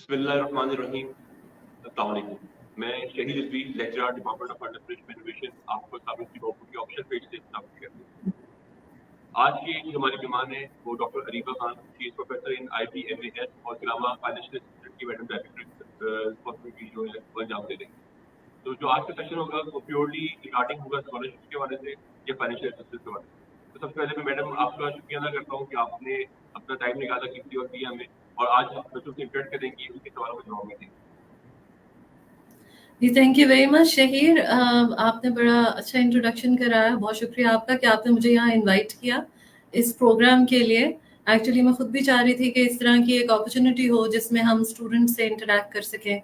बिस्मिल्लाहिर्रहमानिर्रहीम। अस्सलाम वालेकुम। मैं शहीद Rizvi lecturer department of undergraduate innovation आपको साबित की की ऑप्शन पेज से स्थापित करती हूँ। आज की जो हमारी मेहमान है वो doctor Areeba Khan, she is professor in IBMAS और इसके अलावा फाइनेंशियल असिस्टेंट की मैडम डायरेक्टर रिस्पांसिबिलिटी जो है वो अंजाम दे देंगे। तो जो आज का सेशन होगा वो प्योरली रिगार्डिंग होगा स्कॉलरशिप के बारे से या फाइनेंशियल असिस्टेंस के बारे में। तो सबसे पहले मैं मैडम आपका शुक्रिया अदा करता हूँ कि आपने अपना टाइम निकाला कीमती और दिया हमें, और आज हम बच्चों से इंटरेक्ट करेंगे, उनके सवालों का जवाब देंगे। जी thank you very much Shaheer, आपने बड़ा अच्छा इंट्रोडक्शन कराया। बहुत शुक्रिया आपका कि आपने मुझे यहाँ इनवाइट किया इस प्रोग्राम के लिए। एक्चुअली मैं खुद भी चाह रही थी कि इस तरह की एक अपॉर्चुनिटी हो जिसमें हम स्टूडेंट्स से इंटरेक्ट कर सकें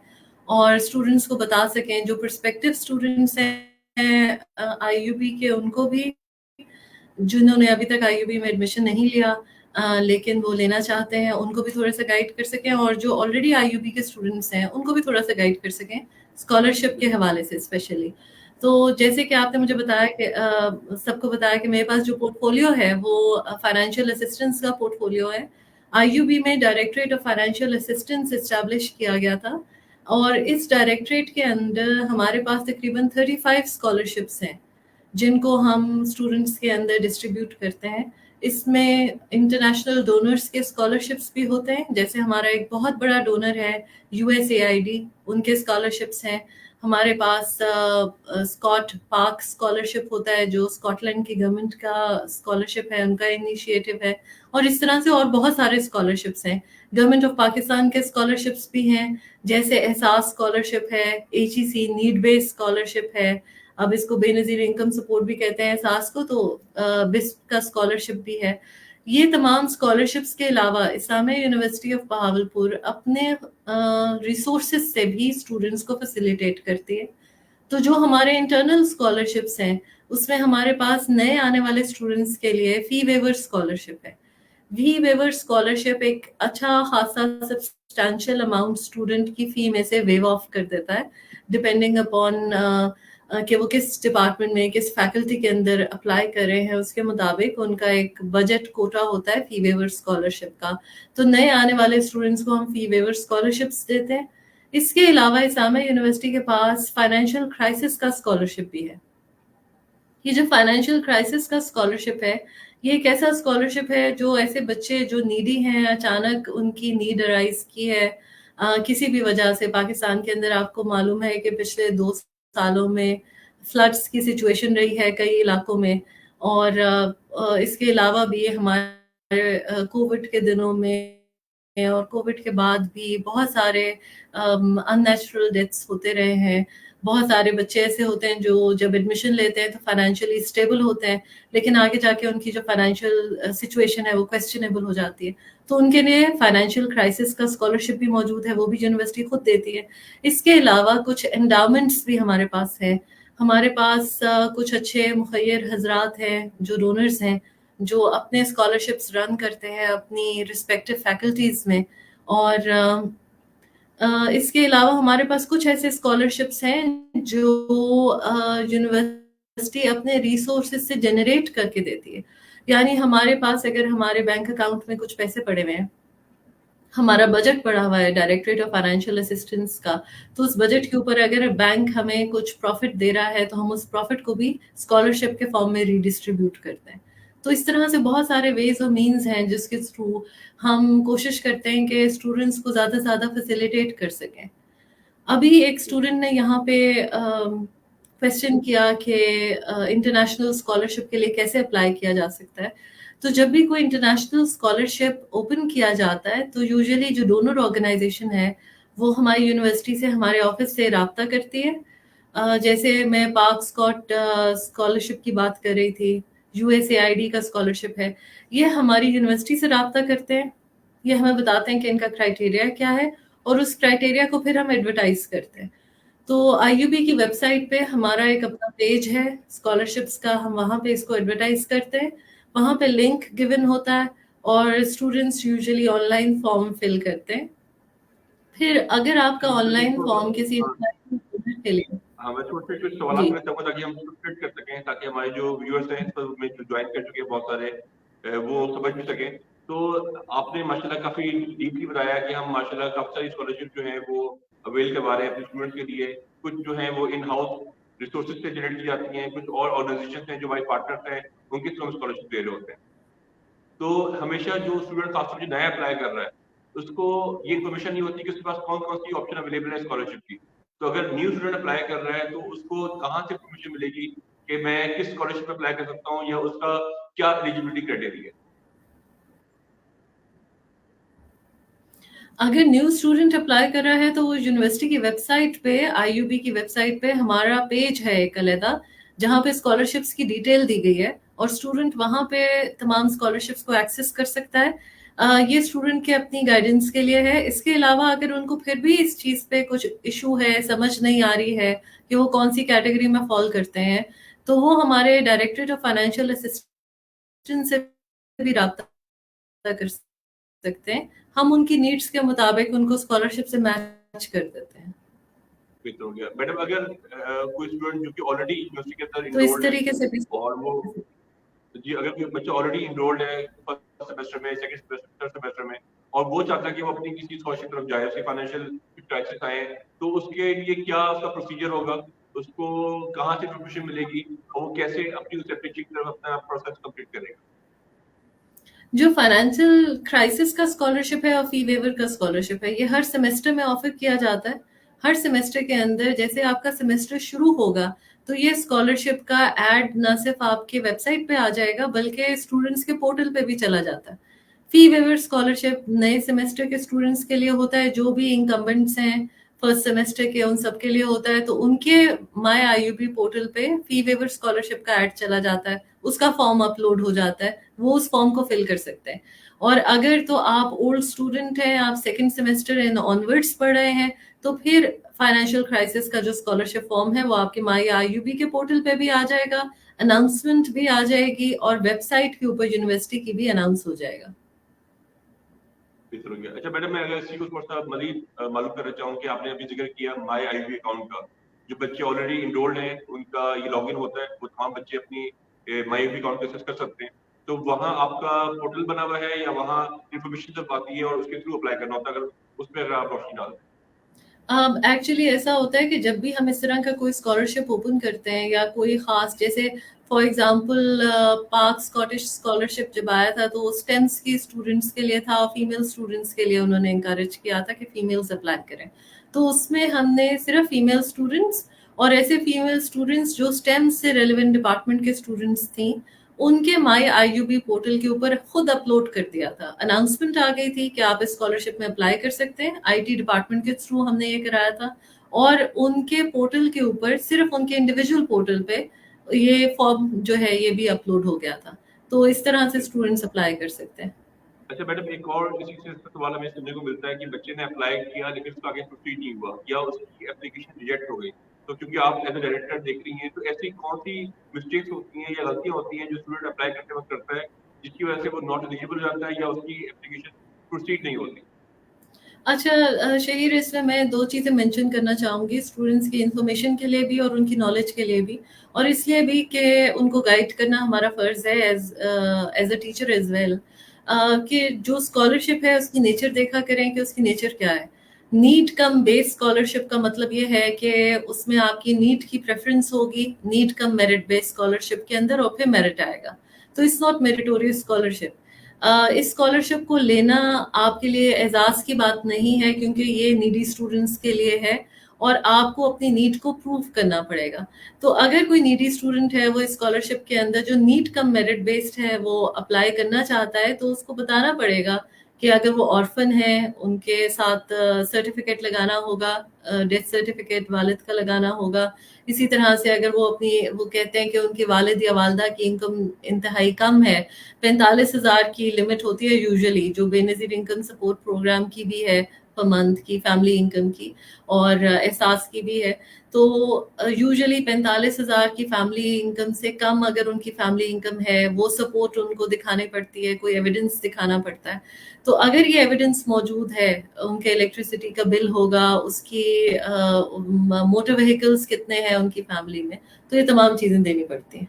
और स्टूडेंट्स को बता सकें, जो पर्सपेक्टिव स्टूडेंट्स हैं IUB के, उनको भी, जिन्होंने अभी तक IUB में एडमिशन नहीं लिया लेकिन वो लेना चाहते हैं, उनको भी थोड़ा सा गाइड कर सकें, और जो ऑलरेडी IUB के स्टूडेंट्स हैं उनको भी थोड़ा सा गाइड कर सकें स्कॉलरशिप के हवाले से स्पेशली। तो जैसे कि आपने मुझे बताया कि सबको बताया कि मेरे पास जो पोर्टफोलियो है वो फाइनेंशियल असिस्टेंस का पोर्टफोलियो है। IUB में directorate of financial assistance establish किया गया था, और इस डायरेक्टरेट के अंदर हमारे पास तकरीबन 35 स्कॉलरशिप्स हैं जिनको हम स्टूडेंट्स के अंदर डिस्ट्रीब्यूट करते हैं। इसमें इंटरनेशनल डोनर्स के स्कॉलरशिप्स भी होते हैं, जैसे हमारा एक बहुत बड़ा डोनर है USAID, उनके स्कॉलरशिप्स हैं। हमारे पास स्कॉट पार्क स्कॉलरशिप होता है जो स्कॉटलैंड की गवर्नमेंट का स्कॉलरशिप है, उनका इनिशिएटिव है, और इस तरह से और बहुत सारे स्कॉलरशिप्स हैं। गवर्नमेंट ऑफ पाकिस्तान के स्कॉलरशिप्स भी हैं, जैसे एहसास स्कॉलरशिप है, HEC नीड बेस्ड स्कॉलरशिप है, अब इसको बेनजीर इनकम सपोर्ट भी कहते हैं एहसास को, तो बिस्प का स्कॉलरशिप भी है। ये तमाम स्कॉलरशिप्स के अलावा इस्लामिया यूनिवर्सिटी ऑफ बहावलपुर अपने रिसोर्सेज से भी स्टूडेंट्स को फैसिलिटेट करती है। तो जो हमारे इंटरनल स्कॉलरशिप्स हैं उसमें हमारे पास नए आने वाले स्टूडेंट्स के लिए फी वेवर स्कॉलरशिप है। फी वेवर स्कॉलरशिप एक अच्छा खासा सब्सटैंशियल अमाउंट स्टूडेंट की फी में से वेव ऑफ कर देता है, डिपेंडिंग अपॉन कि वो किस डिपार्टमेंट में, किस फैकल्टी के अंदर अप्लाई कर रहे हैं, उसके मुताबिक उनका एक बजट कोटा होता है फी वेवर स्कॉलरशिप का। तो नए आने वाले स्टूडेंट्स को हम फी वेवर स्कॉलरशिप्स देते हैं। इसके अलावा इस्लामिया यूनिवर्सिटी के पास फाइनेंशियल क्राइसिस का स्कॉलरशिप भी है। ये जो फाइनेंशियल क्राइसिस का स्कॉलरशिप है, ये एक ऐसा स्कॉलरशिप है जो ऐसे बच्चे जो नीडी हैं, अचानक उनकी नीड अराइज की है किसी भी वजह से। पाकिस्तान के अंदर आपको मालूम है कि पिछले 2 सालों में फ्लड्स की सिचुएशन रही है कई इलाकों में, और इसके अलावा भी हमारे कोविड के दिनों में और कोविड के बाद भी बहुत सारे अननेचुरल डेथ्स होते रहे हैं। बहुत सारे बच्चे ऐसे होते हैं जो जब एडमिशन लेते हैं तो फाइनेंशियली स्टेबल होते हैं, लेकिन आगे जाके उनकी जो फाइनेंशियल सिचुएशन है वो क्वेश्चनेबल हो जाती है। तो उनके लिए फाइनेंशियल क्राइसिस का स्कॉलरशिप भी मौजूद है, वो भी यूनिवर्सिटी खुद देती है। इसके अलावा कुछ एंडाउमेंट्स भी हमारे पास हैं। हमारे पास कुछ अच्छे मुखय्यर हजरात हैं जो डोनर्स हैं, जो अपने स्कॉलरशिप्स रन करते हैं अपनी रिस्पेक्टिव फैकल्टीज में। और इसके अलावा हमारे पास कुछ ऐसे स्कॉलरशिप्स हैं जो यूनिवर्सिटी अपने रिसोर्सेज से जनरेट करके देती है। यानी हमारे पास अगर हमारे बैंक अकाउंट में कुछ पैसे पड़े हुए हैं, हमारा बजट पड़ा हुआ है डायरेक्टरेट ऑफ फाइनेंशियल असिस्टेंस का, तो उस बजट के ऊपर अगर बैंक हमें कुछ प्रॉफिट दे रहा है तो हम उस प्रॉफिट को भी स्कॉलरशिप के फॉर्म में रीडिस्ट्रीब्यूट करते हैं। तो इस तरह से बहुत सारे वेज और मीन्स हैं जिसके थ्रू हम कोशिश करते हैं कि स्टूडेंट्स को ज़्यादा से ज़्यादा फैसिलिटेट कर सकें। अभी एक स्टूडेंट ने यहाँ पे क्वेश्चन किया कि इंटरनेशनल स्कॉलरशिप के लिए कैसे अप्लाई किया जा सकता है। तो जब भी कोई इंटरनेशनल स्कॉलरशिप ओपन किया जाता है तो यूजुअली जो डोनर ऑर्गेनाइजेशन है वो हमारी यूनिवर्सिटी से, हमारे ऑफिस से रब्ता करती है। जैसे मैं पार्क स्कॉट स्कॉलरशिप की बात कर रही थी, USAID का स्कॉलरशिप है, ये हमारी यूनिवर्सिटी से रब्ता करते हैं। ये हमें बताते हैं कि इनका क्राइटेरिया क्या है और उस क्राइटेरिया को फिर हम एडवर्टाइज करते हैं। तो IUB की वेबसाइट पे हमारा एक अपना पेज है स्कॉलरशिप्स का, हम वहाँ पे इसको एडवर्टाइज करते हैं। वहाँ पे लिंक गिवन होता है और students usually online form fill करते हैं। फिर अगर आपका ऑनलाइन फॉर्म किसी के लिए, हाँ, मैं छोटे कुछ सवाल करना चाहूँगा ताकि हम स्प्लिट कर सकें, ताकि हमारे जो व्यूअर्स हैं इस पर में जो ज्वाइन कर चुके हैं बहुत सारे वो समझ भी सकें। तो आपने माशाल्लाह काफ़ी डीपली बताया कि हम माशाल्लाह काफ़ी सारी स्कॉलरशिप जो है वो अवेल करवा रहे हैं अपने स्टूडेंट्स के लिए। कुछ जो है वो इन हाउस रिसोर्सेज से जनरेट की जाती हैं, कुछ और ऑर्गेनाइजेशन हैं जो हमारे पार्टनर्स हैं, उनके थ्रू हम स्कॉलरशिप ले रहे होते हैं। तो हमेशा जो स्टूडेंट खासतौर से नया अप्लाई कर रहा है, उसको ये इन्फॉर्मेशन नहीं होती कि उसके पास कौन-कौन सी ऑप्शन अवेलेबल है स्कॉलरशिप की। तो अगर न्यू स्टूडेंट अप्लाई कर रहा है, तो उसको कहाँ से इन्फॉर्मेशन मिलेगी कि मैं किस स्कॉलरशिप में अप्लाई कर सकता हूँ या उसका क्या एलिजिबिलिटी क्राइटेरिया है? अगर न्यू स्टूडेंट अप्लाई कर रहा है तो वो यूनिवर्सिटी की वेबसाइट पे, आईयूबी की वेबसाइट पे हमारा पेज है एक अलहदा, जहाँ पे स्कॉलरशिप्स की डिटेल दी गई है और स्टूडेंट वहाँ पे तमाम स्कॉलरशिप्स को एक्सेस कर सकता है। ये स्टूडेंट के अपनी गाइडेंस के लिए है। इसके अलावा अगर उनको फिर भी इस चीज़ पे कुछ इशू है, समझ नहीं आ रही है कि वो कौन सी कैटेगरी में फॉल करते हैं, तो वो हमारे डायरेक्टरेट ऑफ फाइनेंशियल असिस्टेंस से भी राब्ता कर सकते हैं। हम उनकी नीड्स के मुताबिक उनको स्कॉलरशिप से मैच कर देते हैं। बेहतर हो गया। मैडम अगर कोई स्टूडेंट जो कि ऑलरेडी यूनिवर्सिटी के अंदर तो इस इनरोल्ड है तरीके से भी और वो जी, अगर कोई बच्चा ऑलरेडी इनरोल्ड है फर्स्ट सेमेस्टर में, सेकंड सेमेस्टर, थर्ड सेमेस्टर में और वो चाहता है कि वो अपनी किसी स्कॉलरशिप तरफ जाए, उसकी फाइनेंशियल क्राइसिस आए, तो उसके लिए क्या उसका प्रोसीजर होगा? उसको कहाँ से इन्फॉर्मेशन मिलेगी और वो कैसे अपनी उस एप्लीकेशन की तरफ अपना प्रोसेस कंप्लीट करेगा? जो फाइनेंशियल क्राइसिस का स्कॉलरशिप है और फी वेवर का स्कॉलरशिप है, ये हर सेमेस्टर में ऑफर किया जाता है। हर सेमेस्टर के अंदर जैसे आपका सेमेस्टर शुरू होगा, तो ये स्कॉलरशिप का एड ना सिर्फ आपके वेबसाइट पे आ जाएगा, बल्कि स्टूडेंट्स के पोर्टल पे भी चला जाता है। फी वेवर स्कॉलरशिप नए सेमेस्टर के स्टूडेंट्स के लिए होता है, जो भी इंकम्बेंट्स हैं फर्स्ट सेमेस्टर के, उन सब के लिए होता है। तो उनके माय आईयूबी पोर्टल पे फी वेवर स्कॉलरशिप का ऐड चला जाता है, उसका फॉर्म अपलोड हो जाता है, वो उस फॉर्म को फिल कर सकते हैं। और अगर तो आप ओल्ड स्टूडेंट हैं, आप सेकंड सेमेस्टर एंड ऑनवर्ड्स पढ़ रहे हैं, तो फिर फाइनेंशियल क्राइसिस का जो स्कॉलरशिप फॉर्म है वो आपके माई आईयूबी के पोर्टल पे भी आ जाएगा, अनाउंसमेंट भी आ जाएगी और वेबसाइट के ऊपर यूनिवर्सिटी की भी अनाउंस हो जाएगा। बेहतर हो गया। अच्छा मैडम, मैं अगर इसी को थोड़ा-सा मज़ीद मालूम करना चाहूँ कि आपने अभी ज़िक्र किया माय आईबी अकाउंट का। जो बच्चे ऑलरेडी एनरोल्ड हैं, उनका ये लॉगिन होता है, वो तमाम बच्चे अपनी माय आईबी अकाउंट को एक्सेस कर सकते हैं। तो वहाँ आपका पोर्टल बना हुआ है या वहाँ इन्फॉर्मेशन जब आती है और उसके थ्रू अप्लाई करना होता है? अगर उसमें अगर आप रोशनी डाल दें। एक्चुअली ऐसा होता है कि जब भी हम इस तरह का कोई स्कॉलरशिप ओपन करते हैं या कोई ख़ास, जैसे for example park Scottish scholarship जब आया था, तो स्टेम्स की स्टूडेंट्स के लिए था और फीमेल स्टूडेंट्स के लिए उन्होंने इंकरेज किया था कि फीमेल्स अप्लाई करें। तो उसमें हमने सिर्फ फीमेल स्टूडेंट्स और ऐसे फीमेल स्टूडेंट्स जो स्टेम से रेलिवेंट डिपार्टमेंट के स्टूडेंट्स थी, उनके माई आईयूबी पोर्टल के ऊपर खुद अपलोड कर दिया था। अनाउंसमेंट आ गई थी कि आप इस स्कॉलरशिप में अप्लाई कर सकते हैं, आईटी डिपार्टमेंट के थ्रू हमने ये कराया था। और उनके पोर्टल के ऊपर, सिर्फ उनके इंडिविजुअल पोर्टल पे ये फॉर्म जो है ये भी अपलोड हो गया था। तो इस तरह से स्टूडेंट्स अप्लाई कर सकते हैं। अच्छा मैडम, एक और इसी से सवाल हमें सुनने को मिलता है कि बच्चे ने अप्लाई किया लेकिन उसका आगे प्रोसीड नहीं हुआ या उसकी एप्लीकेशन रिजेक्ट हो गई। तो क्योंकि आप एज अ डायरेक्टर देख रही हैं, तो ऐसी कौन सी मिस्टेक्स होती हैं या गलतियाँ होती हैं जो स्टूडेंट अप्लाई करते वक्त करता है, जिसकी वजह से वो नॉट एलिजिबल हो जाता है या उसकी एप्लीकेशन प्रोसीड नहीं होती? अच्छा शहीर, इसमें मैं 2 चीज़ें मेंशन करना चाहूँगी स्टूडेंट्स की इन्फॉर्मेशन के लिए भी और उनकी नॉलेज के लिए भी, और इसलिए भी कि उनको गाइड करना हमारा फ़र्ज़ है as a teacher as well. कि जो स्कॉलरशिप है उसकी नेचर देखा करें कि उसकी नेचर क्या है। नीट कम बेस स्कॉलरशिप का मतलब ये है कि उसमें आपकी नीट की प्रेफ़रेंस होगी, need cum merit based scholarship के अंदर, और फिर मेरिट आएगा। तो इट्स नॉट मेरिटोरियस स्कॉलरशिप। इस स्कॉलरशिप को लेना आपके लिए एजाज की बात नहीं है, क्योंकि ये नीडी स्टूडेंट्स के लिए है और आपको अपनी नीड को प्रूव करना पड़ेगा। तो अगर कोई नीडी स्टूडेंट है, वो स्कॉलरशिप के अंदर जो नीट कम मेरिट बेस्ड है वो अप्लाई करना चाहता है, तो उसको बताना पड़ेगा कि अगर वो ऑर्फन है, उनके साथ सर्टिफिकेट लगाना होगा, डेथ सर्टिफिकेट वालिद का लगाना होगा। इसी तरह से अगर वो कहते हैं कि उनकी वालिद या वालदा की इनकम इंतहाई कम है, 45,000 की लिमिट होती है यूजुअली, जो बेनज़ीर इनकम सपोर्ट प्रोग्राम की भी है पर मंथ की, फैमिली इनकम की और एहसास की भी है। तो यूजुअली 45,000 की फैमिली इनकम से कम अगर उनकी फैमिली इनकम है, वो सपोर्ट उनको दिखानी पड़ती है, कोई एविडेंस दिखाना पड़ता है। तो अगर ये एविडेंस मौजूद है, उनके इलेक्ट्रिसिटी का बिल होगा, उसकी मोटर व्हीकल्स कितने हैं उनकी फैमिली में, तो ये तमाम चीज़ें देनी पड़ती हैं।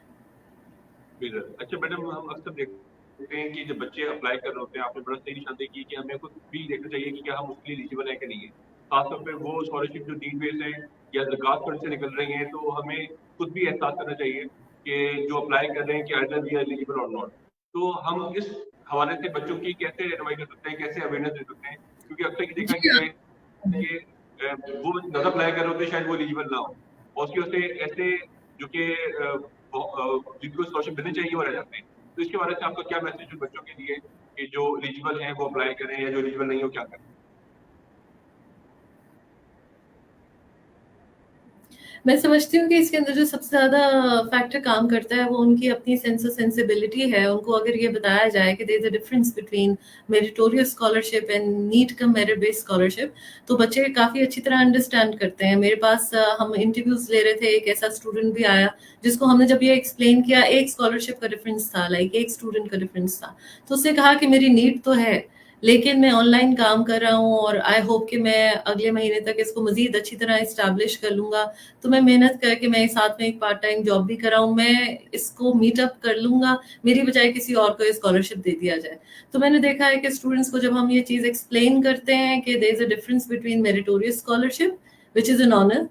अच्छा मैडम, हम अक्सर देखते देखते हैं कि जब बच्चे अप्लाई कर रहे होते हैं, आपने बड़ा सही निशानदेही की कि हमें खुद भी देखना चाहिए कि क्या हम उसके लिए एलिजिबल है कि नहीं है। खासतौर पे वो स्कॉलरशिप जो नीड बेस है या ज़कात फंड से निकल रही हैं, तो हमें खुद भी एहसास करना चाहिए कि जो अप्लाई कर रहे हैं कि आइदर वी आर एलिजिबल और नॉट। तो हम इस हवाले से बच्चों की कैसे रहनुमाई कर सकते हैं, कैसे अवेयरनेस दे सकते हैं? क्योंकि अक्सर ये देखा जी गया है हाँ। कि वो ज़्यादा अप्लाई कर रहे होते हैं, शायद वो एलिजिबल ना हो और उसकी वजह से ऐसे जो कि जिनको स्कॉलरशिप मिलनी चाहिए वो रह जाते हैं। तो इसके बारे में आपका क्या मैसेज है बच्चों के लिए कि जो एलिजिबल हैं वो अप्लाई करें या जो एलिजिबल नहीं हो क्या करें? मैं समझती हूँ कि इसके अंदर जो सबसे ज़्यादा फैक्टर काम करता है वो उनकी अपनी सेंस ऑफ सेंसिबिलिटी है। उनको अगर ये बताया जाए कि there is a difference between meritorious scholarship and need cum merit based scholarship, तो बच्चे काफ़ी अच्छी तरह अंडरस्टैंड करते हैं। मेरे पास हम इंटरव्यूज़ ले रहे थे, एक ऐसा स्टूडेंट भी आया जिसको हमने जब ये एक्सप्लेन किया, एक स्कॉलरशिप का डिफरेंस था, लाइक एक स्टूडेंट का डिफरेंस था। तो उसने कहा कि मेरी नीट तो है, लेकिन मैं ऑनलाइन काम कर रहा हूँ और आई होप कि मैं अगले महीने तक इसको मज़ीद अच्छी तरह एस्टैब्लिश कर लूँगा। तो मैं मेहनत करके मैं साथ में एक पार्ट टाइम जॉब भी कर रहा हूँ, मैं इसको मीटअप कर लूँगा, मेरी बजाय किसी और को ये स्कॉलरशिप दे दिया जाए। तो मैंने देखा है कि स्टूडेंट्स को जब हम ये चीज़ एक्सप्लेन करते हैं कि there is a difference between meritorious scholarship which is an honour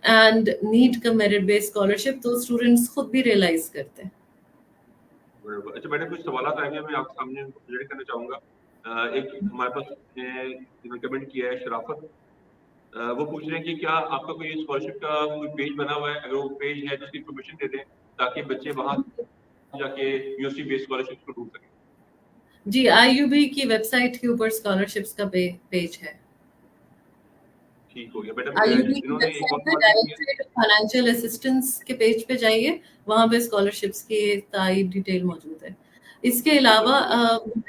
and need cum merit based scholarship, तो स्टूडेंट्स खुद भी रियलाइज़ करते हैं। बराबर। अच्छा, मैंने कुछ सवालात आए हैं, मैं आपके सामने प्रेज़ेंट करना चाहूँगा। एक हमारे पास जिन्होंने कमेंट किया है शराफत, वो पूछ रहे हैं कि क्या आपका कोई स्कॉलरशिप का कोई पेज बना हुआ है? अगर वो पेज है तो उसकी इन्फॉर्मेशन दे दें ताकि बच्चे वहाँ जाके यूनिवर्सिटी बेस्ड स्कॉलरशिप को ढूँढ सकें। जी, आईयूबी की वेबसाइट के ऊपर स्कॉलरशिप्स का पेज है। ठीक हो गया। मैडम आईयूबी की जिन्होंने एक वेबसाइट और पे सवाल भी किया डायरेक्ट फाइनेंशियल असिस्टेंस के पेज पे जाइए, वहाँ पे स्कॉलरशिप्स की सारी डिटेल मौजूद है। इसके अलावा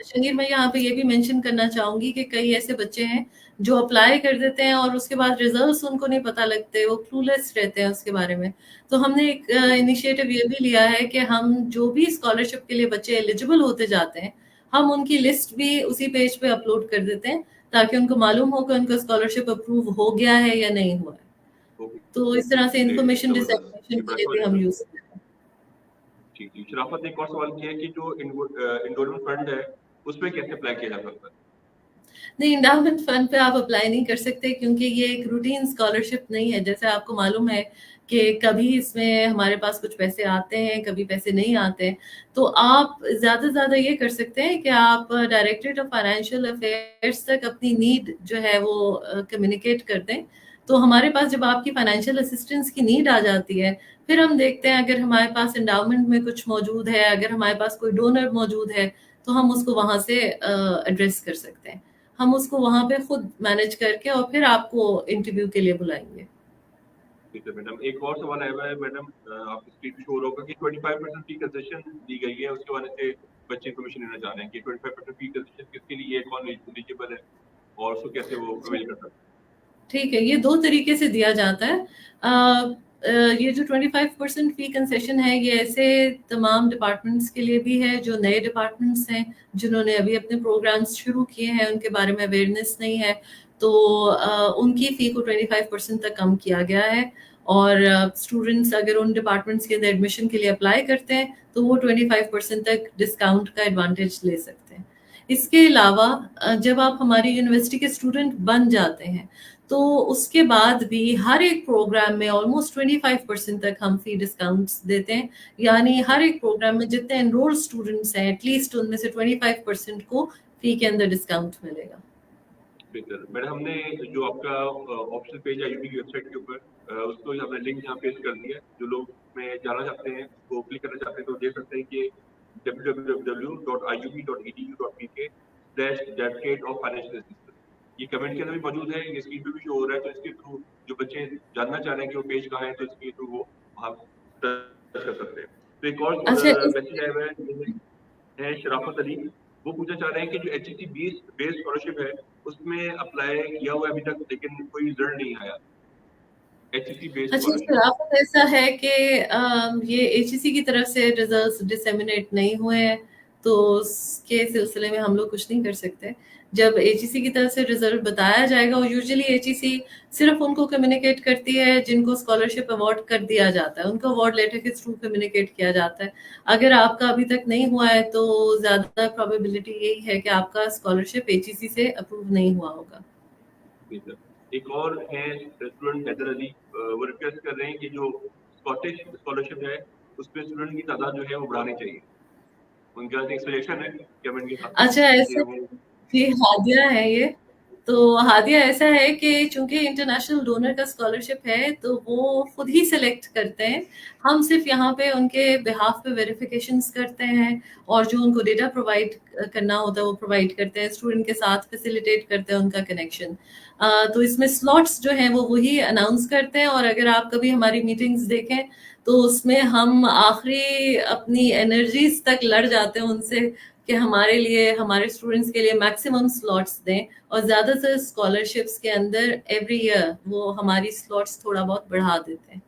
शहीर, मैं यहाँ पे ये भी मेंशन करना चाहूँगी कि कई ऐसे बच्चे हैं जो अप्लाई कर देते हैं और उसके बाद रिजल्ट्स उनको नहीं पता लगते, वो क्लूलेस रहते हैं उसके बारे में। तो हमने एक इनिशिएटिव ये भी लिया है कि हम जो भी स्कॉलरशिप के लिए बच्चे एलिजिबल होते जाते हैं, हम उनकी लिस्ट भी उसी पेज पे अपलोड कर देते हैं ताकि उनको मालूम हो कि उनका स्कॉलरशिप अप्रूव हो गया है या नहीं हुआ है। तो तो इस तरह से ग्रेट, इंफॉर्मेशन ज़बरदस्त। डिसेमिनेशन ये के बड़ा लिए सवाल भी है हम सर। यूज़ करते हैं। जी, जी। शराफत ने एक और सवाल किया है कि जो एंडोलमेंट फंड है, उसमें कैसे अप्लाई किया जा सकता है? नहीं, एंडाउमेंट फंड पे आप अप्लाई नहीं कर सकते क्योंकि ये एक रूटीन स्कॉलरशिप नहीं है। जैसे आपको मालूम है कि कभी इसमें हमारे पास कुछ पैसे आते हैं, कभी पैसे नहीं आते हैं। तो आप ज़्यादा से ज़्यादा ये कर सकते हैं कि आप डायरेक्टरेट ऑफ फाइनेंशियल अफेयर्स तक अपनी नीड जो है वो कम्युनिकेट कर दें। तो हमारे पास जब आपकी फाइनेंशियल असिस्टेंस की नीड आ जाती है, फिर हम देखते हैं अगर हमारे पास एंडाउमेंट में कुछ मौजूद है, अगर हमारे पास कोई डोनर मौजूद है, तो हम उसको वहाँ से एड्रेस कर सकते हैं। हम उसको वहाँ पे खुद मैनेज करके और फिर आपको इंटरव्यू के लिए बुलाएँगे। ठीक है मैडम। एक और सवाल आया हुआ है मैडम, आपकी स्क्रीन पे शो हो रहा होगा कि 25% फी कंसेशन दी गई है, उसके बारे से बच्चे इन्फॉर्मेशन लेना चाह रहे हैं कि 25% फी कंसेशन किसके लिए है, कौन एलिजिबल है और उसको कैसे वो अवेल कर सकते हैं? ठीक है, ये 2 तरीके से दिया जाता है। ये जो 25% फ़ी कंसेशन है, ये ऐसे तमाम डिपार्टमेंट्स के लिए भी है जो नए डिपार्टमेंट्स हैं, जिन्होंने अभी अपने प्रोग्राम्स शुरू किए हैं, उनके बारे में अवेयरनेस नहीं है। तो उनकी फ़ी को 25% तक कम किया गया है और स्टूडेंट्स अगर उन डिपार्टमेंट्स के अंदर एडमिशन के लिए अप्लाई करते हैं, तो वो 25% तक डिस्काउंट का एडवांटेज ले सकते हैं। इसके अलावा जब आप हमारी यूनिवर्सिटी के स्टूडेंट बन जाते हैं, तो उसके बाद भी हर एक प्रोग्राम में ऑलमोस्ट 25% तक हम फी डिस्काउंट्स देते हैं। यानी हर एक प्रोग्राम में जितने एनरोल्ड स्टूडेंट्स हैं, एटलीस्ट उनमें से 25% को फी के अंदर डिस्काउंट मिलेगा। बेहतर। मैडम हमने जो आपका ऑप्शनल पेज है यूपी की वेबसाइट के ऊपर, उसको हमने लिंक यहाँ पेस्ट कर दिया है। जो लोग उसमें जाना चाहते हैं, उसको क्लिक करना चाहते हैं तो देख सकते हैं कि www.iub.edu.pk/dedicate of financial assistance, ये कमेंट के अंदर भी मौजूद है, ये स्क्रीन पे भी शो हो रहा है। तो इसके थ्रू जो बच्चे जानना चाह रहे हैं कि वो पेज कहाँ है, तो इसके थ्रू वो वहाँ सर्च कर सकते हैं। तो एक और अच्छा, इस मैसेज आया हुआ है शराफत अली। वो पूछना चाह रहे हैं कि जो एचईसी बेस्ड स्कॉलरशिप है, उसमें अप्लाई किया हुआ है अभी तक, लेकिन कोई रिजल्ट नहीं आया। एचईसी बेस्ड अच्छा, स्कॉलरशिप। शराफत ऐसा है कि ये एचईसी की तरफ से रिजल्ट्स डिसेमिनेट नहीं हुए हैं, तो उसके सिलसिले में हम लोग कुछ नहीं कर सकते। जब एचईसी की तरफ से रिजल्ट बताया जाएगा, और यूजुअली एचईसी सिर्फ उनको कम्युनिकेट करती है जिनको स्कॉलरशिप अवार्ड कर दिया जाता है, उनको अवार्ड लेटर के थ्रू कम्युनिकेट किया जाता है। अगर आपका अभी तक नहीं हुआ है तो ज्यादा प्रोबेबिलिटी यही है कि आपका स्कॉलरशिप एचईसी से अप्रूव नहीं हुआ होगा। जी सर, एक और है स्टूडेंट हैदर अली, वो रिक्वेस्ट कर रहे हैं कि जो स्कॉटिश स्कॉलरशिप है उसमें स्टूडेंट की तादाद जो है वो बढ़ानी चाहिए। उनका एक्सप्लेनेशन है कि हम इनके साथ अच्छा, कि ऐसे वो जी, हादिया है ये। तो हादिया ऐसा है कि चूंकि इंटरनेशनल डोनर का स्कॉलरशिप है तो वो खुद ही सिलेक्ट करते हैं। हम सिर्फ यहाँ पे उनके बिहाफ पे वेरिफिकेशंस करते हैं, और जो उनको डेटा प्रोवाइड करना होता है वो प्रोवाइड करते हैं, स्टूडेंट के साथ फैसिलिटेट करते हैं उनका कनेक्शन। तो इसमें स्लॉट्स जो हैं वो वही अनाउंस करते हैं, और अगर आप कभी हमारी मीटिंग्स देखें तो उसमें हम आखिरी अपनी एनर्जीज तक लड़ जाते हैं उनसे कि हमारे लिए, हमारे स्टूडेंट्स के लिए मैक्सिमम स्लॉट्स दें, और ज़्यादातर स्कॉलरशिप्स के अंदर एवरी ईयर वो हमारी स्लॉट्स थोड़ा बहुत बढ़ा देते हैं।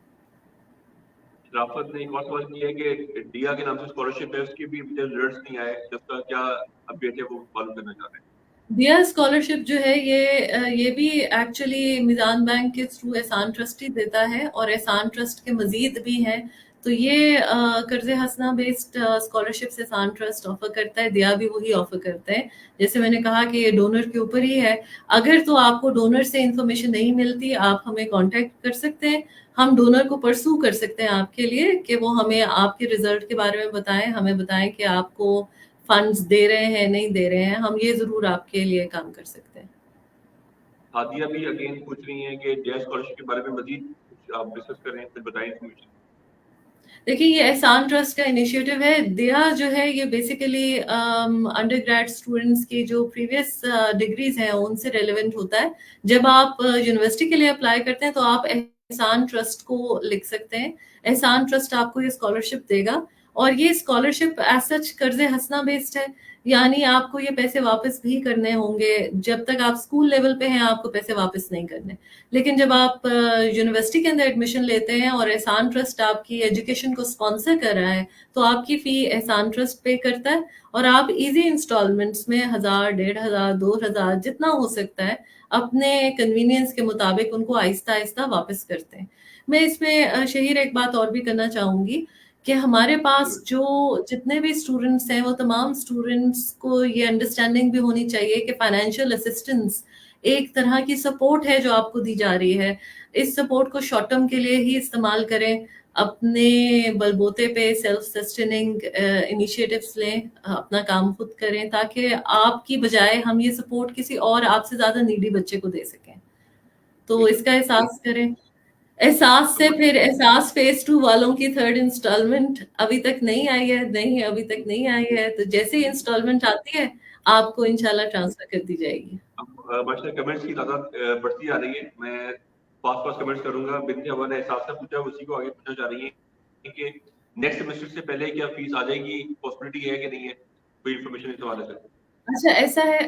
राफत ने एक और सवाल किया है कि डिया के नाम से स्कॉलरशिप है, उसके भी रिजल्ट्स नहीं आए, जिसका क्या अपडेट है वो मालूम करना चाह रहे हैं। दिया स्कॉलरशिप जो है ये भी एक्चुअली मिजान बैंक के थ्रू एहसान ट्रस्ट ही देता है, और एहसान ट्रस्ट के मजीद भी हैं। तो ये कर्ज हसना बेस्ड स्कॉलरशिप एहसान ट्रस्ट ऑफर करता है, दिया भी वही ऑफर करते हैं। जैसे मैंने कहा कि ये डोनर के ऊपर ही है। अगर तो आपको डोनर से इंफॉर्मेशन नहीं मिलती, आप हमें कांटेक्ट कर सकते हैं, हम डोनर को परसू कर सकते हैं आपके लिए कि वो हमें आपके रिजल्ट के बारे में बताएं, हमें बताएं कि आपको फंड्स दे रहे हैं नहीं दे रहे हैं, हम ये जरूर आपके लिए काम कर सकते हैं। हादिया भी अगेन पूछ रही हैं कि डिया स्कॉलरशिप के बारे में मजीद कुछ आप डिस्कस करें, फिर बताएं इन्फॉर्मेशन। देखिए, ये एहसान ट्रस्ट का इनिशिएटिव है। दिया जो है ये बेसिकली अंडर ग्रेड स्टूडेंट्स की जो प्रीवियस डिग्रीज हैं उनसे रेलेवेंट होता है। जब आप यूनिवर्सिटी के लिए अप्लाई करते हैं तो आप एहसान ट्रस्ट को लिख सकते हैं। एहसान ट्रस्ट आपको ये स्कॉलरशिप देगा, और ये स्कॉलरशिप एज सच कर्ज हसना बेस्ड है, यानी आपको ये पैसे वापस भी करने होंगे। जब तक आप स्कूल लेवल पे हैं आपको पैसे वापस नहीं करने, लेकिन जब आप यूनिवर्सिटी के अंदर एडमिशन लेते हैं और एहसान ट्रस्ट आपकी एजुकेशन को स्पॉन्सर कर रहा है तो आपकी फी एहसान ट्रस्ट पे करता है, और आप इजी इंस्टॉलमेंट्स में 1000, 1500, 2000 जितना हो सकता है अपने कन्वीनियंस के मुताबिक उनको आहिस्ता आहिस्ता वापस करते हैं। मैं इसमें शहीर एक बात और भी करना चाहूंगी कि हमारे पास जो जितने भी स्टूडेंट्स हैं वो तमाम स्टूडेंट्स को ये अंडरस्टैंडिंग भी होनी चाहिए कि फाइनेंशियल असिस्टेंस एक तरह की सपोर्ट है जो आपको दी जा रही है। इस सपोर्ट को शॉर्ट टर्म के लिए ही इस्तेमाल करें, अपने बलबूते पे सेल्फ सस्टेनिंग इनिशिएटिव्स लें, अपना काम खुद करें, ताकि आपकी बजाय हम ये सपोर्ट किसी और आपसे ज्यादा नीडी बच्चे को दे सकें। तो इसका एहसास करें। एहसास से फिर एहसास फेज 2 वालों की थर्ड इंस्टॉलमेंट अभी तक नहीं आई है, नहीं अभी तक नहीं आई है, तो जैसे ही इंस्टॉलमेंट आती है आपको इंशाल्लाह ट्रांसफर कर दी जाएगी। अब माशाल्लाह कमेंट्स की तादाद बढ़ती आ रही है। मैं फास्ट फास्ट कमेंट्स करूंगा। बिंती हवा ने एहसास से पूछा, उसी को आगे पूछना चाह रही है कि नेक्स्ट सेमेस्टर से पहले क्या फीस आ जाएगी, पॉसिबिलिटी है कि नहीं है, कोई इन्फॉर्मेशन इस हवाले से। अच्छा, ऐसा है,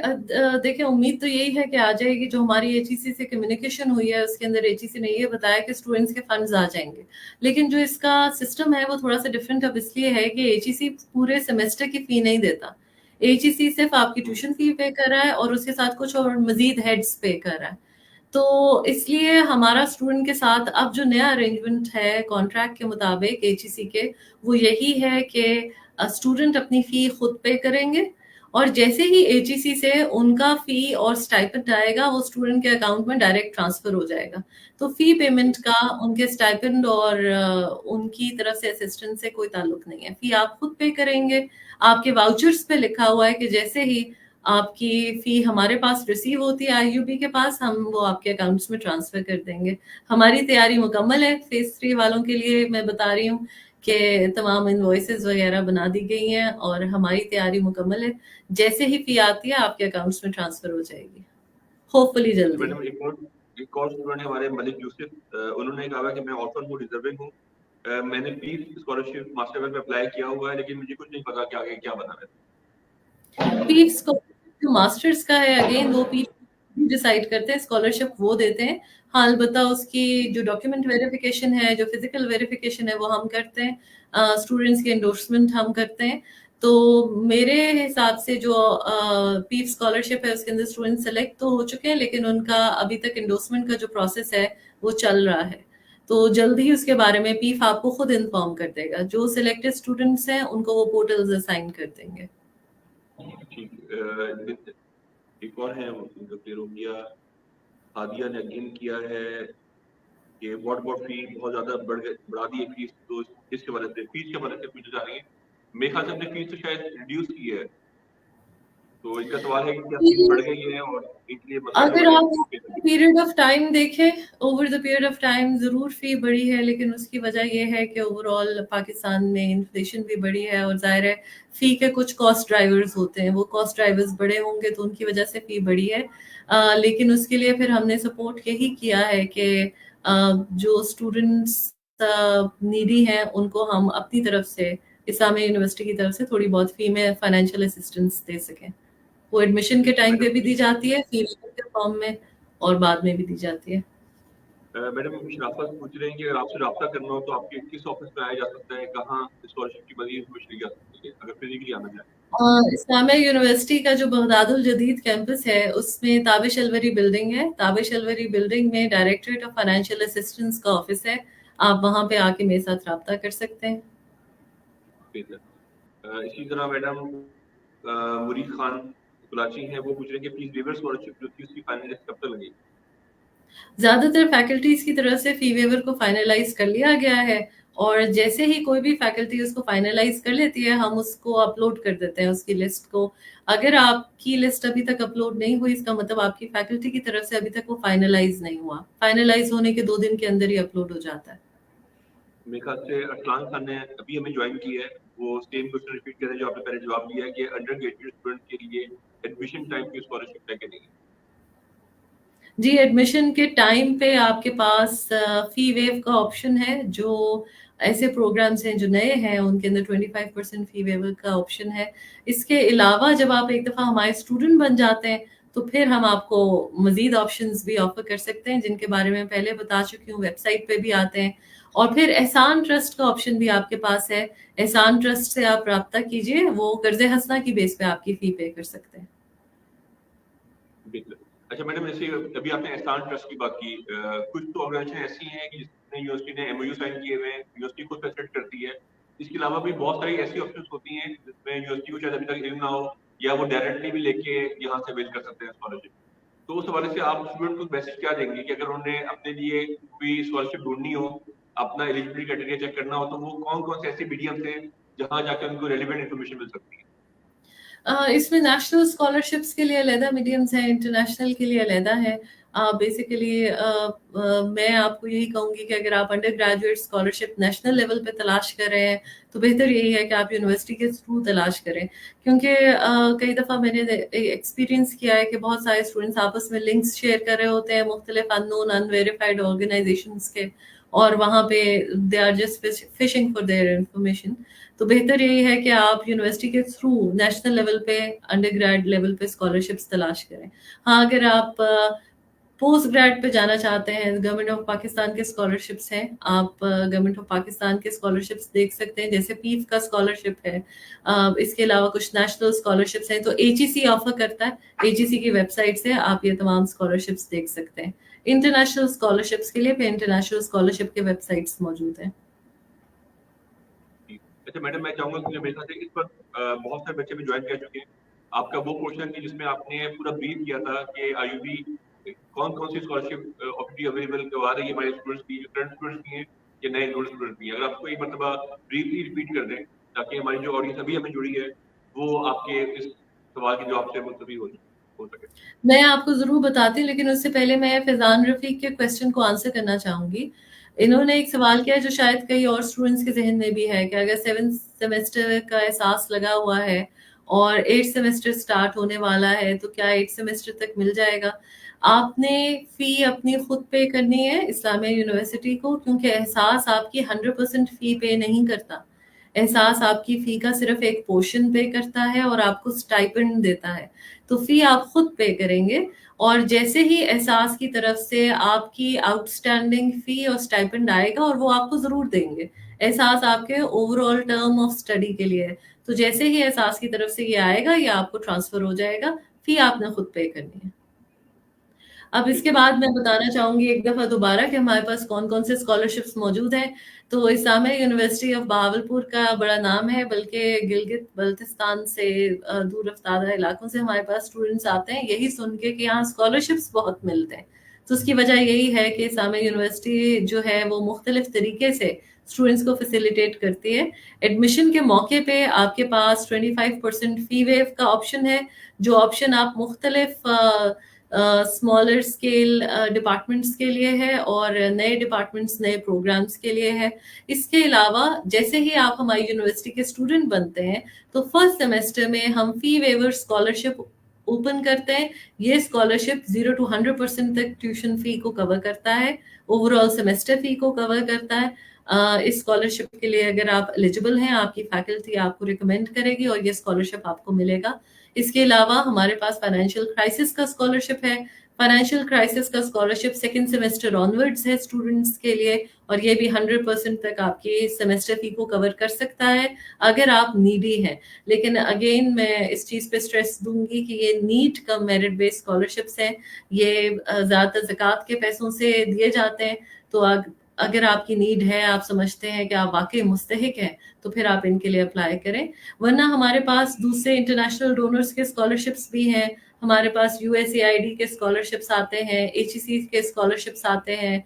देखिए उम्मीद तो यही है कि आ जाएगी। जो हमारी एचईसी से कम्युनिकेशन हुई है उसके अंदर एचईसी ने ये बताया कि स्टूडेंट्स के फंड्स आ जाएंगे, लेकिन जो इसका सिस्टम है वो थोड़ा सा डिफरेंट अब इसलिए है कि एचईसी पूरे सेमेस्टर की फी नहीं देता। एचईसी सिर्फ आपकी ट्यूशन फी पे कर रहा है और उसके साथ कुछ और मजीद हेड्स पे कर रहा है। तो इसलिए हमारा स्टूडेंट के साथ अब जो नया अरेंजमेंट है कॉन्ट्रैक्ट के मुताबिक एचईसी के, वो यही है कि स्टूडेंट अपनी फी खुद पे करेंगे, और जैसे ही एचईसी से उनका फी और स्टाइपेंड आएगा वो स्टूडेंट के अकाउंट में डायरेक्ट ट्रांसफर हो जाएगा। तो फी पेमेंट का उनके स्टाइपेंड और उनकी तरफ से असिस्टेंस से कोई ताल्लुक नहीं है। फी आप खुद पे करेंगे। आपके वाउचर्स पे लिखा हुआ है कि जैसे ही आपकी फी हमारे पास रिसीव होती है आईयूबी के पास, हम वो आपके अकाउंट्स में ट्रांसफर कर देंगे। हमारी तैयारी मुकम्मल है। फेज 3 वालों के लिए मैं बता रही हूँ कि तमाम इनवॉइसेस वगैरह बना दी गई हैं और हमारी तैयारी मुकम्मल है। जैसे ही फी आती है आपके अकाउंट्स में ट्रांसफर हो जाएगी, होपफुली जल्दी। मैडम एक और स्टूडेंट है हमारे मलिक यूसुफ, उन्होंने कहा कि मैं ऑर्फन हूँ, डिजर्विंग हूँ, मैंने पीस स्कॉलरशिप मास्टर में अप्लाई किया हुआ है, लेकिन मुझे कुछ नहीं पता कि आगे क्या बना है। पीफ स्कॉलरशिप जो मास्टर्स का है, अगेन वो पीफ डिसाइड करते हैं, स्कॉलरशिप वो देते हैं। हाँ, अलबत्ता उसकी जो डॉक्यूमेंट वेरिफिकेशन है, जो फिजिकल वेरिफिकेशन है वो हम करते हैं, स्टूडेंट्स की एंडोर्समेंट हम करते हैं। तो मेरे हिसाब से जो पीफ स्कॉलरशिप है उसके अंदर स्टूडेंट सेलेक्ट तो हो चुके हैं, लेकिन उनका अभी तक इंडोर्समेंट का जो प्रोसेस है वो चल रहा है। तो जल्द ही उसके बारे में पीफ आपको खुद इन्फॉर्म कर देगा। जो सिलेक्टेड स्टूडेंट्स हैं उनको वो पोर्टल्स असाइन कर देंगे। ठीक। एक और है रोमिया हादिया ने अगेन किया है कि व्हाट फी बहुत ज्यादा बढ़ा दी है फीस, तो इसके वजह से फीस के वजह से पूछे जा रही है। मेरे ख्याल से हमने फीस तो शायद रिड्यूस की है, तो इनका सवाल है कि क्या फीस बढ़ गई है और इनके लिए मसला अगर जो है आप पीरियड ऑफ टाइम देखें, over the period of time जरूर फी बढ़ी है, लेकिन उसकी वजह यह है कि ओवरऑल पाकिस्तान में इन्फ्लेशन भी बढ़ी है और जाहिर है फी के कुछ कॉस्ट ड्राइवर्स होते हैं, वो कॉस्ट ड्राइवर्स बड़े होंगे तो उनकी वजह से फी बढ़ी है। लेकिन उसके लिए फिर हमने सपोर्ट यही किया है कि जो स्टूडेंट्स नीडी हैं उनको हम अपनी तरफ से इस्लामिया यूनिवर्सिटी की तरफ से थोड़ी बहुत फी में फाइनेंशियल असिस्टेंस दे सकें। वो एडमिशन के टाइम पे भी दी जाती है, फी के फॉर्म में, और बाद में भी दी जाती है। मैडम शराफत पूछ रहे हैं कि अगर आपसे रब्ता करना हो तो आपके किस ऑफिस में आया जा सकता है, कहाँ स्कॉलरशिप की मजीद इन्फॉर्मेशन ली जा सकती है अगर फिजिकली आना चाहे? इस्लामिया यूनिवर्सिटी का जो बगदादुल जदीद कैंपस है उसमें ताबिश अलवरी बिल्डिंग है। ताबिश अलवरी बिल्डिंग में डायरेक्टरेट ऑफ फाइनेंशियल असिस्टेंस का ऑफिस है। आप वहां पे आके मेरे साथ रब्ता कर सकते हैं। इसी तरह मैडम मुरीद खान कुलाची हैं, वो पूछ रहे हैं कि फीस वेवर स्कॉलरशिप जो थी उसकी फाइनल लिस्ट कब तक लगेगी? ज्यादातर फैकल्टीज की तरफ से फी वेवर को फाइनलाइज कर लिया गया है, और जैसे ही कोई भी फैकल्टी उसको फाइनलाइज कर लेती है हम उसको अपलोड कर देते हैं उसकी लिस्ट को। अगर आपकी लिस्ट अभी तक अपलोड नहीं हुई, इसका मतलब आपकी फैकल्टी की तरफ से अभी तक वो फाइनलाइज नहीं हुआ। फाइनलाइज होने के 2 दिन के अंदर ही अपलोड हो जाता है। मेरे ख्याल से अरसलान खान ने अभी हमें ज्वाइन की है, वो सेम क्वेश्चन रिपीट कर रहे हैं जो आपने पहले जवाब दिया है कि अंडर ग्रेजुएट स्टूडेंट के लिए एडमिशन टाइम की स्कॉलरशिप है कि नहीं? जी, एडमिशन के टाइम पे आपके पास फी वेव का ऑप्शन है। जो ऐसे प्रोग्राम्स हैं जो नए हैं उनके अंदर 25% फी वेवर का ऑप्शन है। इसके अलावा जब आप एक दफ़ा हमारे स्टूडेंट बन जाते हैं तो फिर हम आपको मजीद ऑप्शंस भी ऑफर कर सकते हैं, जिनके बारे में पहले बता चुकी हूँ, वेबसाइट पे भी आते हैं। और फिर एहसान ट्रस्ट का ऑप्शन भी आपके पास है। एहसान ट्रस्ट से आप रब्ता कीजिए, वो कर्ज हसना की बेस पे आपकी फी पे कर सकते हैं। बिल्कुल। अच्छा मैडम, जैसे अभी आपने एहसान ट्रस्ट की बात की, कुछ तो ऑर्गेनाइजेशन ऐसी हैं कि जिसने यूनिवर्सिटी ने एमओयू साइन किए हुए हैं, यूनिवर्सिटी खुद फैसिलिटेट करती है। इसके अलावा भी बहुत सारी ऐसी ऑप्शंस होती हैं जिसमें यूनिवर्सिटी को शायद अभी तक इल्म ना हो, या वो डायरेक्टली भी लेके यहाँ से अवेल कर सकते हैं स्कॉलरशिप। तो उस हवाले से आप स्टूडेंट को मैसेज क्या देंगे कि अगर उन्हें अपने लिए कोई स्कॉलरशिप ढूंढनी हो, अपना एलिजिबिलिटी क्राइटेरिया चेक करना हो, तो वो कौन कौन से ऐसे मीडियम थे जहाँ जाकर उनको रेलिवेंट इन्फॉर्मेशन मिल सकती है? इसमें नेशनल स्कॉलरशिप्स के लिए अलहदा मीडियम्स हैं, इंटरनेशनल के लिए अलहदा है। बेसिकली मैं आपको यही कहूँगी कि अगर आप under graduate scholarship national level पे तलाश कर रहे हैं तो बेहतर यही है कि आप यूनिवर्सिटी के थ्रू तलाश करें, क्योंकि कई दफ़ा मैंने एक्सपीरियंस किया है कि बहुत सारे स्टूडेंट्स आपस में लिंक्स शेयर कर रहे होते हैं मुख्तलिफ अननोन अनवेरीफाइड ऑर्गेनाइजेशंस के, और वहाँ पे they are just fishing for their information. तो बेहतर यही है कि आप यूनिवर्सिटी के थ्रू नेशनल लेवल पे अंडर ग्रेड लेवल पे स्कॉलरशिप्स तलाश करें। हाँ, अगर आप पोस्ट ग्रेड पे जाना चाहते हैं, गवर्नमेंट ऑफ पाकिस्तान के स्कॉलरशिप्स हैं, आप गवर्नमेंट ऑफ पाकिस्तान के स्कॉलरशिप्स देख सकते हैं, जैसे पीफ का स्कॉलरशिप है। इसके अलावा कुछ नेशनल स्कॉलरशिप्स हैं तो एचईसी ऑफर करता है। एचईसी की वेबसाइट से आप ये तमाम स्कॉलरशिप्स देख सकते हैं। इंटरनेशनल स्कॉलरशिप्स के लिए पे इंटरनेशनल स्कॉलरशिप के वेबसाइट्स मौजूद हैं। अच्छा मैडम, मैं चाहूंगा कि मेरे साथ इस पर बहुत सारे बच्चे भी ज्वाइन कर चुके हैं। आपका वो क्वेश्चन कि जिसमें आपने पूरा ब्रीफ किया था कि आईयूबी कौन कौन सी स्कॉलरशिप ऑलरेडी अवेलेबल करवा रही है हमारे स्टूडेंट्स की, जो करंट स्टूडेंट्स की हैं या नए एनरोल्ड स्टूडेंट्स की, अगर आपको एक मरतबा ब्रीफली रिपीट कर दें ताकि हमारी जो ऑडियंस अभी हमें जुड़ी है वो आपके इस सवाल के जवाब से मुस्तफी हो सके। मैं आपको जरूर बताती हूँ, लेकिन उससे पहले मैं फैजान रफीक के क्वेश्चन को आंसर करना चाहूंगी। इन्होंने एक सवाल किया जो शायद कई और स्टूडेंट्स के जहन में भी है कि अगर 7th सेमेस्टर का एहसास लगा हुआ है और 8th सेमेस्टर स्टार्ट होने वाला है तो क्या 8th सेमेस्टर तक मिल जाएगा? आपने फी अपनी खुद पे करनी है इस्लामिया यूनिवर्सिटी को, क्योंकि एहसास आपकी 100% फी पे नहीं करता। एहसास आपकी फी का सिर्फ एक पोर्शन पे करता है और आपको स्टाइपेंड देता है। तो फी आप खुद पे करेंगे, और जैसे ही एहसास की तरफ से आपकी आउटस्टैंडिंग फी और स्टाइपेंड आएगा और वो आपको जरूर देंगे। एहसास आपके ओवरऑल टर्म ऑफ स्टडी के लिए है, तो जैसे ही एहसास की तरफ से ये आएगा, ये आपको ट्रांसफर हो जाएगा, फी आपने खुद पे करनी है। अब इसके बाद मैं बताना चाहूंगी एक दफा दोबारा कि हमारे पास कौन कौन से स्कॉलरशिप्स मौजूद हैं। तो इस्लामिया यूनिवर्सिटी ऑफ बहावलपुर का बड़ा नाम है, बल्कि गिलगित बल्तिस्तान से दूर अफ्तारा इलाकों से हमारे पास स्टूडेंट्स आते हैं यही सुन के कि यहाँ स्कॉलरशिप्स बहुत मिलते हैं। तो उसकी वजह यही है कि इस्लामिया यूनिवर्सिटी जो है वो मुख्तलिफ तरीके से स्टूडेंट्स को फैसिलिटेट करती है। एडमिशन के मौके पे आपके पास 25% फी वेव का ऑप्शन है, जो ऑप्शन आप मुख्तलिफ स्मॉलर स्केल डिपार्टमेंट्स के लिए है और नए डिपार्टमेंट्स नए प्रोग्राम्स के लिए है। इसके अलावा जैसे ही आप हमारी यूनिवर्सिटी के स्टूडेंट बनते हैं तो फर्स्ट सेमेस्टर में हम फी वेवर स्कॉलरशिप ओपन करते हैं। ये स्कॉलरशिप 0 to 100% तक ट्यूशन फी को कवर करता है, ओवरऑल सेमेस्टर फी को कवर करता है। इस स्कॉलरशिप के लिए अगर आप एलिजिबल हैं, आपकी फैकल्टी आपको रिकमेंड करेगी और ये स्कॉलरशिप आपको मिलेगा। इसके अलावा हमारे पास फाइनेंशियल क्राइसिस का स्कॉलरशिप है। फाइनेंशियल क्राइसिस का स्कॉलरशिप सेकंड सेमेस्टर ऑनवर्ड्स है स्टूडेंट्स के लिए, और ये भी 100% तक आपकी सेमेस्टर फी को कवर कर सकता है अगर आप नीडी हैं। लेकिन अगेन मैं इस चीज़ पे स्ट्रेस दूंगी कि ये need cum merit based scholarships हैं, ये ज़्यादातर ज़कात के पैसों से दिए जाते हैं। तो अगर आपकी नीड है, आप समझते हैं कि आप वाकई मुस्तहिक हैं, तो फिर आप इनके लिए अप्लाई करें। वरना हमारे पास दूसरे इंटरनेशनल डोनर्स के स्कॉलरशिप्स भी हैं। हमारे पास USAID के स्कॉलरशिप्स आते हैं, HEC के स्कॉलरशिप्स आते हैं,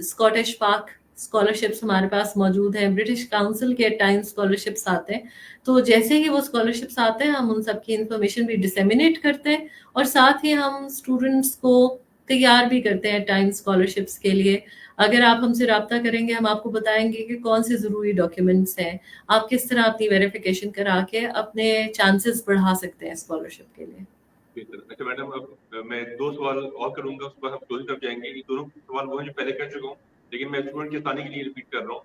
स्कॉटिश पार्क स्कॉलरशिप्स हमारे पास मौजूद हैं, ब्रिटिश काउंसिल के टाइम स्कॉलरशिप्स आते हैं। तो जैसे ही वो स्कॉलरशिप्स आते हैं हम उन सब की इंफॉर्मेशन भी डिसेमिनेट करते हैं और साथ ही हम स्टूडेंट्स को तैयार भी करते हैं टाइम स्कॉलरशिप्स के लिए। अगर आप हमसे रब्ता करेंगे हम आपको बताएंगे कि कौन से ज़रूरी डॉक्यूमेंट्स हैं, आप किस तरह अपनी वेरिफिकेशन करा के अपने चांसेस बढ़ा सकते हैं स्कॉलरशिप के लिए। अच्छा मैडम, अब मैं 2 सवाल और करूंगा, उसके बाद हम क्लोज कर जाएंगे। ये दोनों सवाल वो हैं जो पहले कर चुका हूँ, लेकिन मैं स्टूडेंट की आसानी के लिए रिपीट कर रहा हूँ।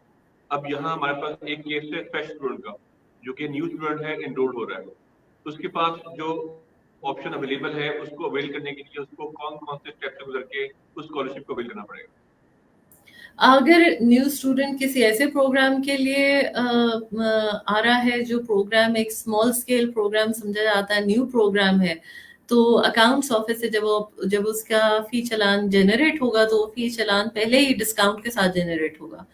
अब यहाँ हमारे पास एक केस है फ्रेश स्टूडेंट का, जो कि न्यू स्टूडेंट है, एनरोल हो रहा है। तो उसके पास जो ऑप्शन अवेलेबल है उसको अवेल करने के लिए उसको कौन कौन से स्टेप से गुजर के उस स्कॉलरशिप को अवेल करना पड़ेगा? अगर न्यू स्टूडेंट किसी ऐसे प्रोग्राम के लिए आ रहा है जो प्रोग्राम एक स्मॉल स्केल प्रोग्राम समझा जाता है, न्यू प्रोग्राम है, तो अकाउंट्स ऑफिस से जब उसका फी चलान जनरेट होगा तो फी चलान पहले ही डिस्काउंट के साथ जनरेट होगा।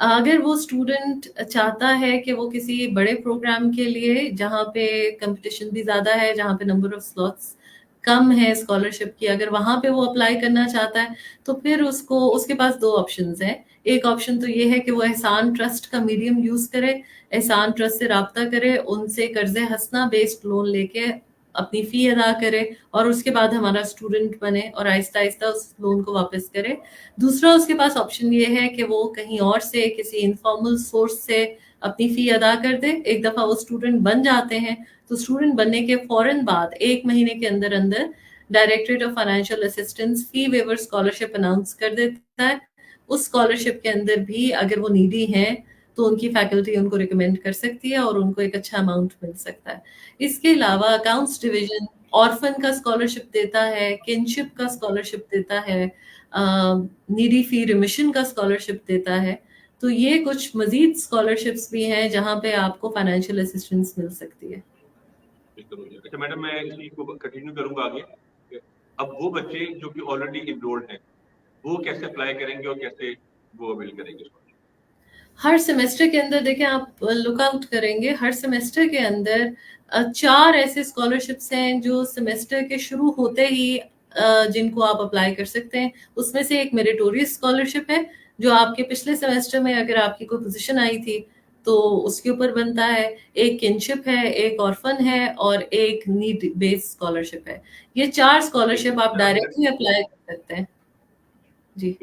अगर वो स्टूडेंट चाहता है कि वो किसी बड़े प्रोग्राम के लिए जहाँ पे कंपटीशन भी ज़्यादा है, जहाँ पे नंबर ऑफ स्लॉट्स कम है स्कॉलरशिप की, अगर वहाँ पे वो अप्लाई करना चाहता है तो फिर उसके पास 2 ऑप्शंस हैं। एक ऑप्शन तो ये है कि वो एहसान ट्रस्ट का मीडियम यूज़ करे, एहसान ट्रस्ट से राब्ता करे, उनसे कर्ज़े हसना बेस्ड लोन लेके अपनी फ़ी अदा करे और उसके बाद हमारा स्टूडेंट बने और आहिस्ता-आहिस्ता उस लोन को वापस करे। दूसरा उसके पास ऑप्शन ये है कि वो कहीं और से किसी इनफॉर्मल सोर्स से अपनी फ़ी अदा कर दे। एक दफ़ा वो स्टूडेंट बन जाते हैं तो स्टूडेंट बनने के फौरन बाद 1 महीने के अंदर अंदर directorate of financial assistance fee waiver scholarship announce कर देता है। उस स्कॉलरशिप के अंदर भी अगर वो नीडी हैं तो उनकी फैकल्टी उनको रिकमेंड कर सकती है और उनको एक अच्छा अमाउंट मिल सकता है। इसके अलावा अकाउंट्स डिवीजन ऑर्फन का स्कॉलरशिप देता है, किनशिप का स्कॉलरशिप देता है, नीडी फी रिमिशन का स्कॉलरशिप देता है। तो ये कुछ मजीद स्कॉलरशिप्स भी हैं जहाँ पे आपको फाइनेंशियल असिस्टेंस मिल सकती है। अच्छा मैडम, मैं इसी को कंटिन्यू करूंगा आगे। अब वो बच्चे जो कि ऑलरेडी इनरोल्ड हैं वो कैसे अप्लाई करेंगे और कैसे वो अवेल करेंगे? हर सेमेस्टर के अंदर देखें, आप लुक आउट करेंगे, हर सेमेस्टर के अंदर 4 ऐसे स्कॉलरशिप्स हैं जो सेमेस्टर के शुरू होते ही जिनको आप अप्लाई कर सकते हैं। उसमें से एक मेरिटोरियस स्कॉलरशिप है जो आपके पिछले सेमेस्टर में अगर आपकी कोई पोजीशन आई थी तो उसके ऊपर बनता है। एक किनशिप है, एक ऑर्फन है और एक नीड बेस्ड स्कॉलरशिप है। ये 4 स्कॉलरशिप आप डायरेक्टली अप्लाई कर सकते हैं। जी।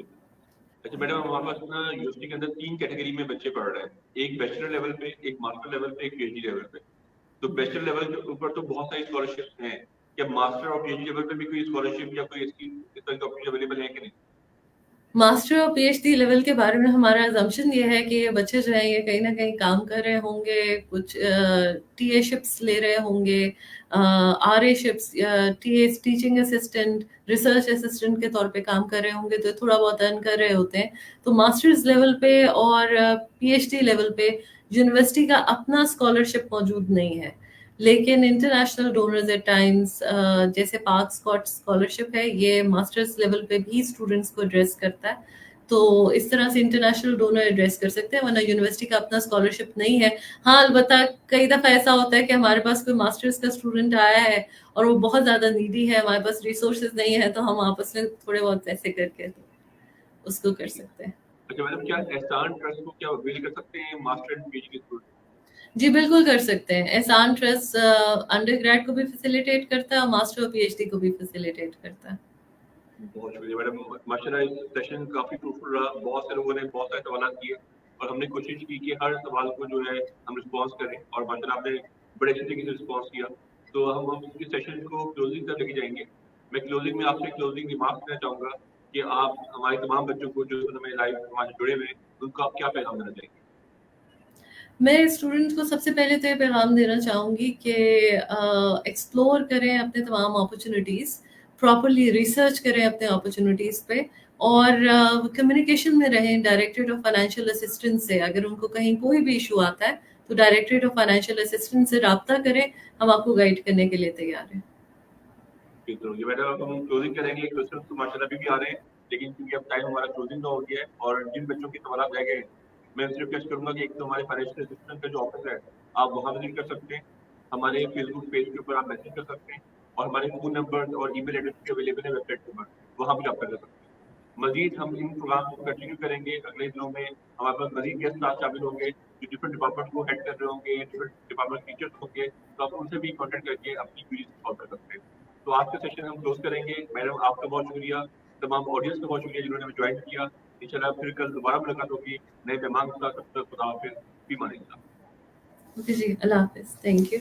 अच्छा मैडम, हमारे पास ना यूनिवर्सिटी के अंदर 3 कैटेगरी में बच्चे पढ़ रहे हैं, एक बैचलर लेवल पे, एक मास्टर लेवल पे, एक PhD लेवल पे। तो बैचलर लेवल के ऊपर तो बहुत सारी स्कॉलरशिप्स हैं, क्या मास्टर और PhD लेवल पे भी कोई स्कॉलरशिप या कोई इसकी इस तरह की ऑप्शन अवेलेबल है कि नहीं? मास्टर और PhD लेवल के बारे में हमारा अजम्पशन ये है कि ये बच्चे जो हैं ये कहीं ना कहीं काम कर रहे होंगे, कुछ TA शिप्स ले रहे होंगे, RA ships, teaching assistant, research assistant के तौर पे काम कर रहे होंगे, तो थोड़ा बहुत अर्न कर रहे होते हैं। तो मास्टर्स लेवल पे और PhD लेवल पे यूनिवर्सिटी का अपना स्कॉलरशिप मौजूद नहीं है, लेकिन इंटरनेशनल डोनर्स एट टाइम्स जैसे पार्क स्कॉट स्कॉलरशिप है, ये मास्टर्स लेवल पे भी स्टूडेंट्स को एड्रेस करता है। तो इस तरह से इंटरनेशनल डोनर एड्रेस कर सकते हैं, वरना यूनिवर्सिटी का अपना स्कॉलरशिप नहीं है। हाँ, अलबत्ता कई दफ़ा ऐसा होता है कि हमारे पास कोई मास्टर्स का स्टूडेंट आया है और वो बहुत ज़्यादा नीडी है, हमारे पास रिसोर्सेज नहीं है, तो हम आपस में थोड़े बहुत पैसे करके उसको कर सकते हैं। अच्छा मैडम, क्या एहसान ट्रस्ट को क्या अवेल कर सकते हैं मास्टर एंड पीजी के स्टूडेंट? जी, बिल्कुल कर सकते हैं। एहसान ट्रस्ट अंडर ग्रेड को भी फैसिलिटेट करता है और मास्टर और पीएचडी को भी फैसिलिटेट करता है। बहुत शुक्रिया मैडम, माशाल्लाह इस सेशन काफ़ी फ्रूटफुल रहा। बहुत से लोगों ने बहुत सारे सवाल किए और हमने कोशिश की कि हर सवाल को जो है हम रिस्पॉन्स करें, और माशाल्लाह आपने बड़े अच्छे तरीके से रिस्पॉन्स किया। तो हम इस सेशन को क्लोजिंग तक लेके जाएंगे। मैं क्लोजिंग में आपसे क्लोजिंग रिमार्क देना चाहूँगा कि आप हमारे तमाम बच्चों को जो हमें लाइव हमारे जुड़े हुए हैं, उनको आप क्या पैगाम देना चाहेंगे? मैं स्टूडेंट को सबसे पहले तो ये पैगाम देना चाहूँगी कि एक्सप्लोर करें अपने तमाम अपॉर्चुनिटीज़, प्रॉपर्ली रिसर्च करें अपने अपॉर्चुनिटीज़ पे, और कम्युनिकेशन में रहें डायरेक्टरेट ऑफ फाइनेंशियल असिस्टेंस से। अगर उनको कहीं कोई भी इशू आता है तो डायरेक्टरेट ऑफ फाइनेंशियल असिस्टेंस से रब्ता करें, हम आपको गाइड करने के लिए तैयार हैं। तो ये मैडम अब हम क्लोजिंग करेंगे। क्वेश्चन तो माशाल्लाह अभी भी आ रहे हैं, लेकिन क्योंकि अब टाइम हमारा क्लोजिंग का हो गया है और जिन बच्चों के सवाल रह गए हैं, मैं उनसे रिक्वेस्ट करूंगा कि एक तो हमारे फाइनेंशियल असिस्टेंट का जो ऑफिस है, आप वहाँ विजिट कर सकते हैं। हमारे फेसबुक पेज के ऊपर आप मैसेज कर सकते हैं, और हमारे फोन नंबर और ईमेल एड्रेस भी अवेलेबल है वेबसाइट के ऊपर, वहाँ भी आप कर सकते हैं। मजीद हम इन प्रोग्राम को कंटिन्यू करेंगे। अगले दिनों में हमारे पास मजीद गेस्ट साथ शामिल होंगे जो डिफरेंट डिपार्टमेंट को हेड कर रहे होंगे, डिफरेंट डिपार्टमेंट टीचर्स होंगे, तो आप उनसे भी कॉन्टेक्ट करके अपनी क्वेरीज सॉल्व कर सकते हैं। तो आज का सेशन हम क्लोज करेंगे। मैडम आपका बहुत शुक्रिया, तमाम ऑडियंस का बहुत शुक्रिया जिन्होंने हमें ज्वाइन किया। इंशाल्लाह फिर कल दोबारा मुलाकात होगी नए मेहमान के साथ। तब तक खुदा हाफिज़, फी अमान अल्लाह। ओके जी, अल्लाह हाफ़िज़। Thank you.